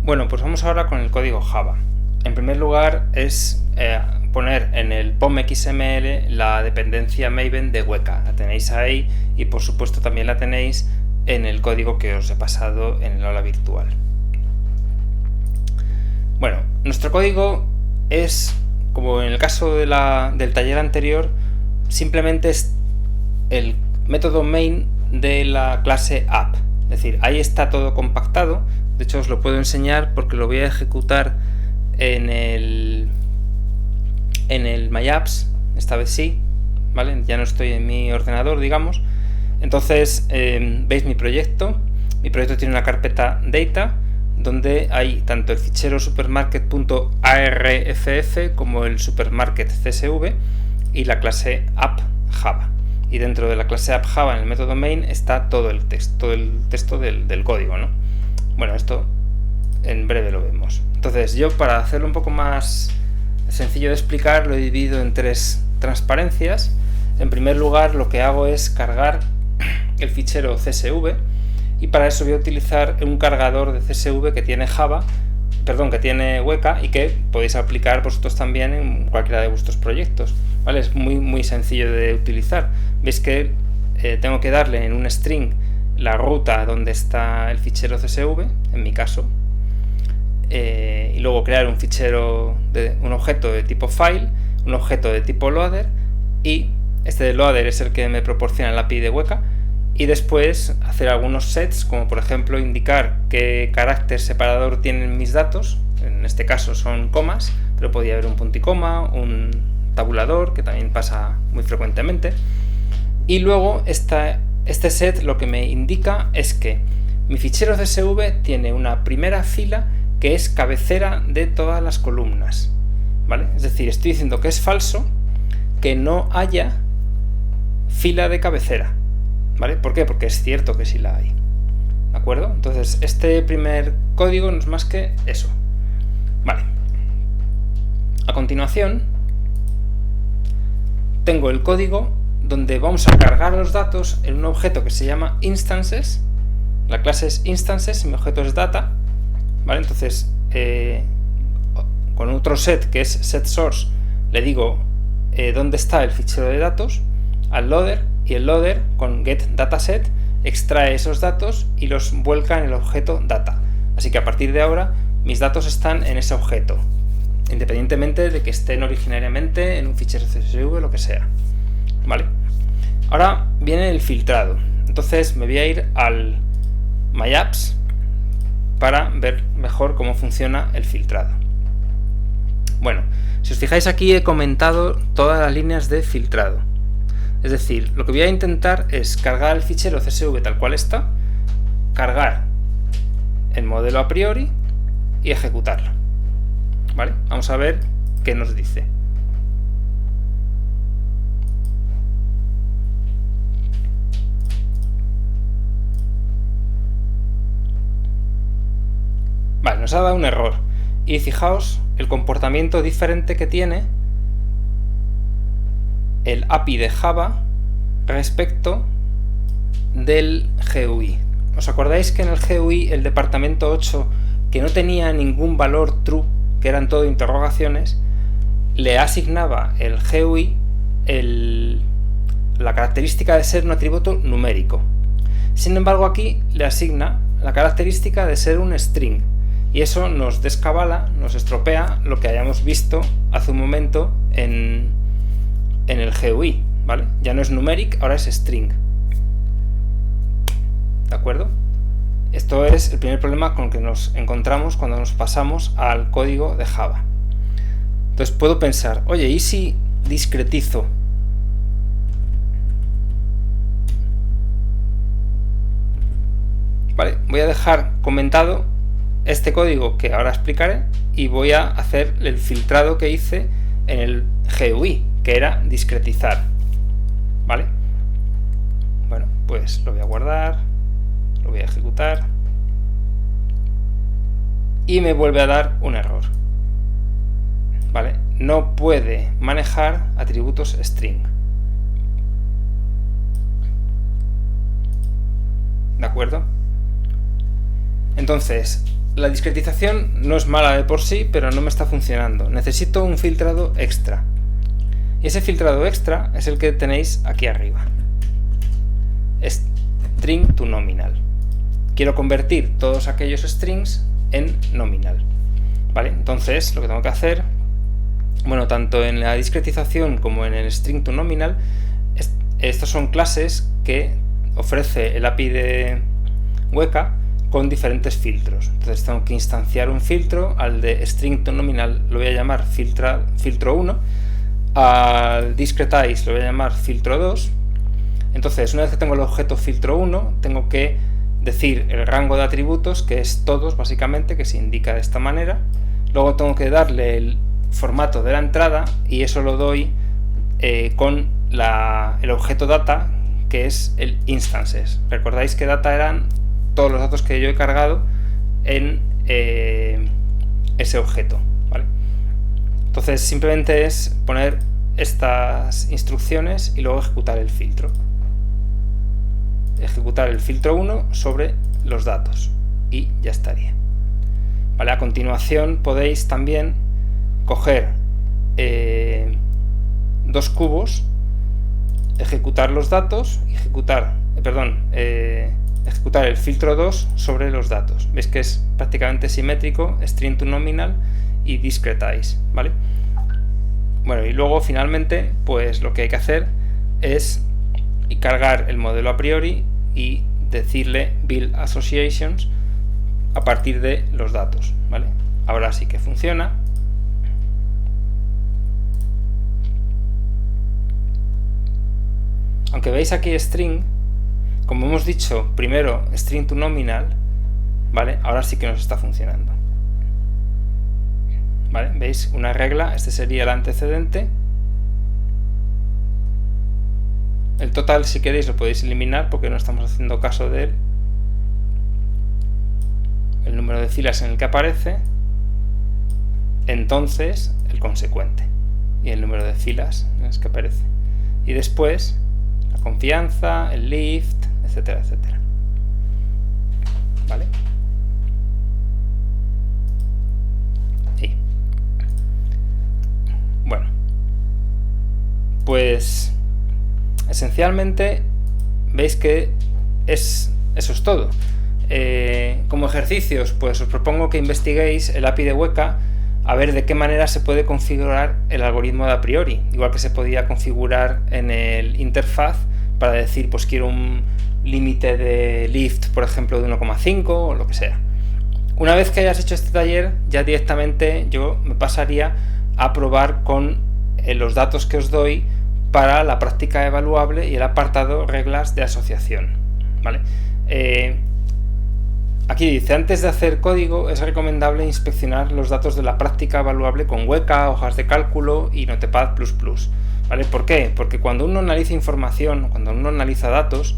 Bueno, pues vamos ahora con el código Java. En primer lugar es poner en el POM.xml la dependencia Maven de Weka. La tenéis ahí y por supuesto también la tenéis en el código que os he pasado en el aula virtual. Bueno, nuestro código es, como en el caso del taller anterior, simplemente es el método main de la clase app. Es decir, ahí está todo compactado. De hecho os lo puedo enseñar porque lo voy a ejecutar en el myapps, esta vez sí, ¿vale? Ya no estoy en mi ordenador, digamos. Entonces veis mi proyecto. Mi proyecto tiene una carpeta data donde hay tanto el fichero supermarket.arff como el supermarket csv y la clase app java. Y dentro de la clase app java, en el método main, está todo el texto del código, ¿no? Bueno, esto en breve lo vemos. Entonces yo, para hacerlo un poco más sencillo de explicar, lo he dividido en tres transparencias. En primer lugar, lo que hago es cargar el fichero CSV, y para eso voy a utilizar un cargador de CSV que tiene que tiene Weka y que podéis aplicar vosotros también en cualquiera de vuestros proyectos, ¿vale? Es muy sencillo de utilizar. Veis que tengo que darle en un string la ruta donde está el fichero CSV, en mi caso, y luego crear un objeto de tipo file, un objeto de tipo loader, y este loader es el que me proporciona la API de Weka, y después hacer algunos sets, como por ejemplo indicar qué carácter separador tienen mis datos. En este caso son comas, pero podría haber un punto y coma, un tabulador, que también pasa muy frecuentemente. Y luego este set lo que me indica es que mi fichero CSV tiene una primera fila que es cabecera de todas las columnas, ¿vale? Es decir, estoy diciendo que es falso que no haya fila de cabecera, ¿vale? ¿Por qué? Porque es cierto que sí la hay, ¿de acuerdo? Entonces este primer código no es más que eso, ¿vale? A continuación tengo el código donde vamos a cargar los datos en un objeto que se llama instances. La clase es instances y mi objeto es data, ¿vale? Entonces con otro set que es setSource le digo dónde está el fichero de datos al loader, y el loader con getDataset extrae esos datos y los vuelca en el objeto data. Así que a partir de ahora mis datos están en ese objeto, independientemente de que estén originariamente en un fichero CSV o lo que sea, ¿vale? Ahora viene el filtrado. Entonces me voy a ir al myapps para ver mejor cómo funciona el filtrado. Bueno, si os fijáis aquí he comentado todas las líneas de filtrado. Es decir, lo que voy a intentar es cargar el fichero CSV tal cual está, cargar el modelo a priori y ejecutarlo, ¿vale? Vamos a ver qué nos dice. Vale, nos ha dado un error. Y fijaos el comportamiento diferente que tiene el API de Java respecto del GUI. ¿Os acordáis que en el GUI el departamento 8, que no tenía ningún valor true, que eran todo interrogaciones, le asignaba el GUI la característica de ser un atributo numérico? Sin embargo, aquí le asigna la característica de ser un string, y eso nos descabala, nos estropea lo que hayamos visto hace un momento en el GUI, ¿vale? Ya no es numeric, ahora es string, ¿de acuerdo? Esto es el primer problema con el que nos encontramos cuando nos pasamos al código de Java. Entonces puedo pensar, oye, ¿y si discretizo? Vale, voy a dejar comentado este código que ahora explicaré y voy a hacer el filtrado que hice en el GUI, que era discretizar, ¿vale? Bueno, pues lo voy a guardar, lo voy a ejecutar y me vuelve a dar un error, ¿vale? No puede manejar atributos string, ¿de acuerdo? Entonces la discretización no es mala de por sí, pero no me está funcionando. Necesito un filtrado extra. Y ese filtrado extra es el que tenéis aquí arriba. String to nominal. Quiero convertir todos aquellos strings en nominal. ¿Vale? Entonces, lo que tengo que hacer, bueno, tanto en la discretización como en el string to nominal, estos son clases que ofrece el API de Weka con diferentes filtros. Entonces tengo que instanciar un filtro, al de string to nominal lo voy a llamar filtro 1, al discretize lo voy a llamar filtro 2. Entonces, una vez que tengo el objeto filtro 1, tengo que decir el rango de atributos, que es todos básicamente, que se indica de esta manera. Luego tengo que darle el formato de la entrada y eso lo doy con el objeto data, que es el instances. Recordáis que data eran todos los datos que yo he cargado en ese objeto, ¿vale? Entonces simplemente es poner estas instrucciones y luego ejecutar el filtro. Ejecutar el filtro 1 sobre los datos y ya estaría. ¿Vale? A continuación podéis también coger dos cubos, ejecutar los datos y ejecutar el filtro 2 sobre los datos. Veis que es prácticamente simétrico, string to nominal y discretize, ¿vale? Bueno, y luego finalmente pues lo que hay que hacer es cargar el modelo a priori y decirle build associations a partir de los datos, ¿vale? Ahora sí que funciona. Aunque veis aquí string, como hemos dicho primero string to nominal, ¿vale? Ahora sí que nos está funcionando, ¿vale? ¿Veis? Una regla, este sería el antecedente. El total, si queréis, lo podéis eliminar porque no estamos haciendo caso de él. El número de filas en el que aparece. Entonces, el consecuente. Y el número de filas en las que aparece. Y después, la confianza, el lift, etcétera, etcétera. ¿Vale? Sí. Bueno. Pues esencialmente veis que eso es todo. Como ejercicios, pues os propongo que investiguéis el API de Weka a ver de qué manera se puede configurar el algoritmo de a priori, igual que se podía configurar en el interfaz para decir, pues quiero un límite de lift, por ejemplo, de 1,5 o lo que sea. Una vez que hayas hecho este taller, ya directamente yo me pasaría a probar con los datos que os doy para la práctica evaluable y el apartado reglas de asociación, ¿vale? Aquí dice, antes de hacer código es recomendable inspeccionar los datos de la práctica evaluable con Weka, hojas de cálculo y Notepad++, ¿vale? ¿Por qué? Porque cuando uno analiza información, cuando uno analiza datos,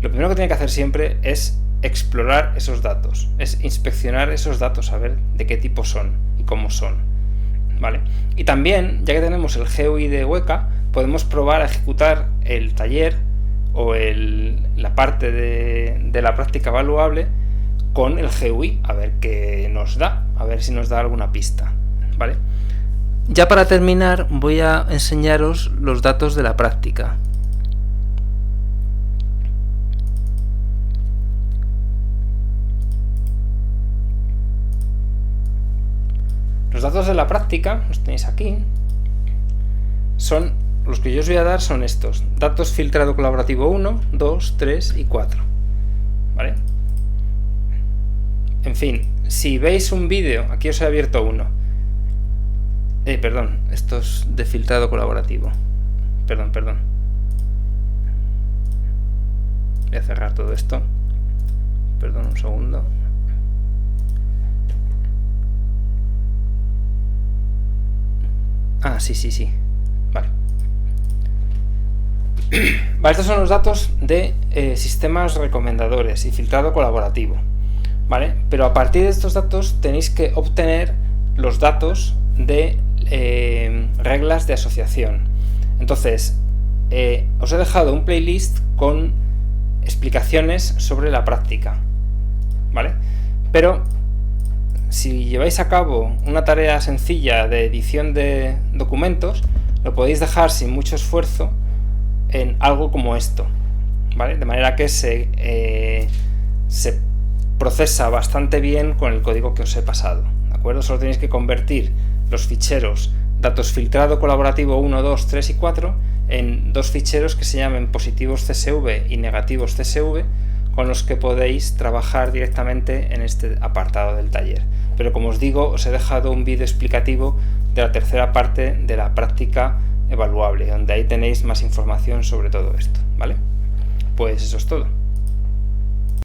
lo primero que tiene que hacer siempre es explorar esos datos, es inspeccionar esos datos, a ver de qué tipo son y cómo son, ¿vale? Y también, ya que tenemos el GUI de Weka, podemos probar a ejecutar el taller o la parte de la práctica evaluable con el GUI, a ver qué nos da, a ver si nos da alguna pista, ¿vale? Ya para terminar voy a enseñaros los datos de la práctica. Los datos de la práctica, los tenéis aquí, son los que yo os voy a dar, son estos: datos filtrado colaborativo 1, 2, 3 y 4, ¿vale? En fin, si veis un vídeo, aquí os he abierto uno, perdón, esto es de filtrado colaborativo, perdón, voy a cerrar todo esto, perdón un segundo. Ah, sí, vale. Vale, estos son los datos de sistemas recomendadores y filtrado colaborativo, ¿vale? Pero a partir de estos datos tenéis que obtener los datos de reglas de asociación. Entonces, os he dejado un playlist con explicaciones sobre la práctica, ¿vale? Pero si lleváis a cabo una tarea sencilla de edición de documentos, lo podéis dejar sin mucho esfuerzo en algo como esto, ¿vale? De manera que se procesa bastante bien con el código que os he pasado, ¿de acuerdo? Solo tenéis que convertir los ficheros datos filtrado colaborativo 1, 2, 3 y 4 en dos ficheros que se llamen positivos CSV y negativos CSV, con los que podéis trabajar directamente en este apartado del taller. Pero como os digo, os he dejado un vídeo explicativo de la tercera parte de la práctica evaluable, donde ahí tenéis más información sobre todo esto, ¿vale? Pues eso es todo.